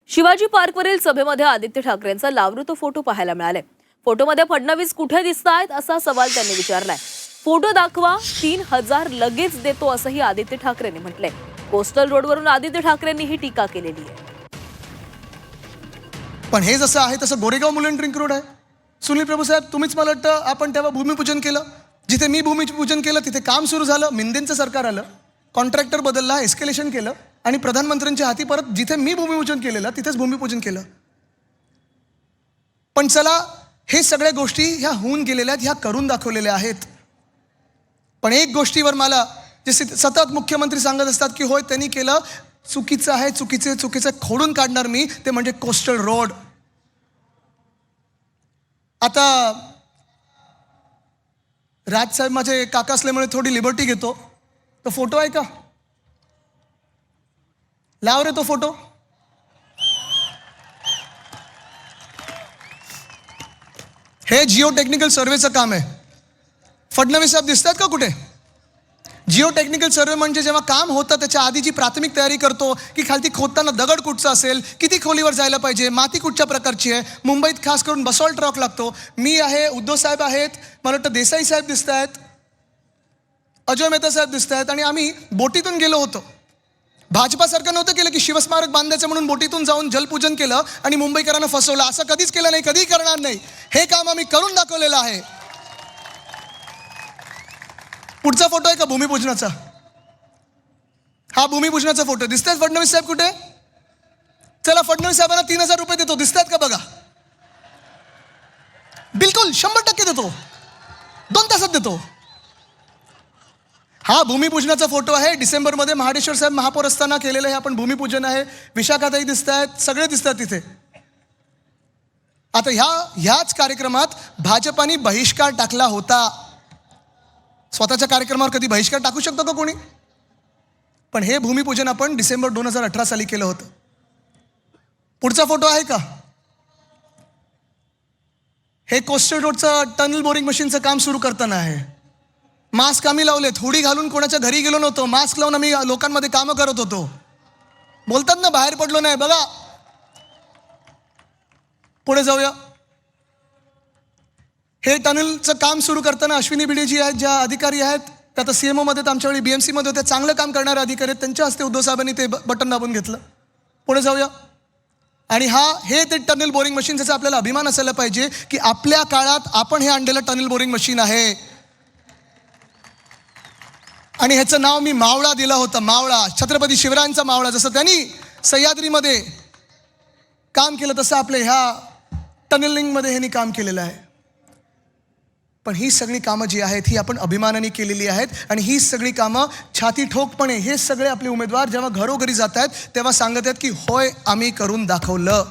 शिवाजी पार्कवरील सभेमध्ये आदित्य ठाकरेंचा लावृत फोटो पाहायला मिळाले। फोटोमध्ये फडणवीस कुठे दिसतायत असा सवाल त्यांनी विचारलाय। फोटो दाखवा, 3000 लगेच देतो असंही आदित्य ठाकरेंनी म्हटलंय। कोस्टल रोडवरून आदित्य ठाकरेंनी ही टीका केलेली आहे। पण हे जसं आहे तसं गोरेगाव मुलुंड ड्रिंक रोड आहे। सुनील प्रभू साहेब, तुम्हीच मला वाटतं आपण तेव्हा भूमिपूजन केलं। जिथे मी भूमिपूजन केलं तिथे काम सुरू झालं, मिंदेंचं सरकार आलं, कॉन्ट्रॅक्टर बदलला, एस्केलेशन केलं आणि प्रधानमंत्र्यांच्या हाती परत जिथे मी भूमिपूजन केलेलं तिथेच भूमिपूजन केलं। पण चला, हे सगळ्या गोष्टी ह्या होऊन गेलेल्या आहेत, ह्या करून दाखवलेल्या आहेत। पण एक गोष्टीवर मला जे सतत मुख्यमंत्री सांगत असतात की होय त्यांनी केलं, चुकीचं आहे, चुकीचं खोडून काढणार मी, ते म्हणजे कोस्टल रोड। आता राजसाहेब माझे काका असल्यामुळे थोडी लिबर्टी घेतो। तो फोटो आहे का? लाव रे तो फोटो। हे जिओ टेक्निकल सर्वेचं काम आहे। फडणवीस साहेब दिसतात का कुठे? जिओ टेक्निकल सर्वे म्हणजे जेव्हा काम होतं त्याच्या आधीची प्राथमिक तयारी करतो की खालती खोदताना दगड कुठचा असेल, किती खोलीवर जायला पाहिजे, माती कुठच्या प्रकारची आहे। मुंबईत खास करून बसॉल्ट रॉक लागतो। मी आहे, उद्धव साहेब आहेत, मला वाटतं देसाई साहेब दिसत आहेत, अजय मेहता साहेब दिसत आहेत, आणि आम्ही बोटीतून गेलो होतो। भाजपासारखं नव्हतं केलं की शिवस्मारक बांधायचं म्हणून बोटीतून जाऊन जलपूजन केलं आणि मुंबईकरांना फसवलं। असं कधीच केलं नाही, कधीही करणार नाही। हे काम आम्ही करून दाखवलेलं आहे। पुढचा फोटो आहे का भूमिपूजनाचा? हा भूमिपूजनाचा फोटो दिसतायत फडणवीस साहेब कुठे? चला, फडणवीस साहेबांना 3000 रुपये देतो, दिसतायत का बघा? बिलकुल 100% देतो, 2 तासात देतो। हा भूमिपूजनाचा फोटो आहे। डिसेंबरमध्ये महाडेश्वर साहेब महापौर असताना केलेलं हे आपण भूमिपूजन आहे। विशाखाताई दिसत आहेत, सगळे दिसतात तिथे। आता ह्याच कार्यक्रमात भाजपाने बहिष्कार टाकला होता। स्वतःच्या कार्यक्रमावर कधी बहिष्कार टाकू शकतो का कोणी? पण हे भूमिपूजन आपण डिसेंबर 2018 साली केलं होतं। पुढचा फोटो आहे का? हे कोस्टल रोडचं टनल बोरिंग मशीनचं काम सुरू करताना आहे। मास्क आम्ही लावलेत, हुडी घालून कोणाच्या घरी गेलो नव्हतो, मास्क लावून आम्ही लोकांमध्ये कामं करत होतो। बोलतात ना बाहेर पडलो नाही, बघा पुढे जाऊया। हे टनलचं काम सुरू करताना अश्विनी भिडे जी आहेत, ज्या अधिकारी आहेत, त्या आता सीएमओ मध्ये, आमच्या वेळी बीएमसी मध्ये होते, चांगलं काम करणारे अधिकारी आहेत, त्यांच्या हस्ते उद्धव साहेबांनी ते बटन दाबून घेतलं। पुढे जाऊया। आणि हे ते टनल बोरिंग मशीन, ज्याचा आपल्याला अभिमान असायला पाहिजे की आपल्या काळात आपण हे आणलेलं टनल बोरिंग मशीन आहे। आणि ह्याचं नाव मी मावळा दिलं होतं, मावळा, छत्रपती शिवरायांचा मावळा। जसं त्यांनी सह्याद्रीमध्ये काम केलं तसं आपल्या ह्या टनलिंगमध्ये ह्यांनी काम केलेलं आहे। पण ही सगळी कामं जी आहेत ही आपण अभिमानाने केलेली आहेत, आणि ही सगळी कामं छाती ठोकपणे हे सगळे आपले उमेदवार जेव्हा घरोघरी जात आहेत तेव्हा सांगत आहेत की होय आम्ही करून दाखवलं।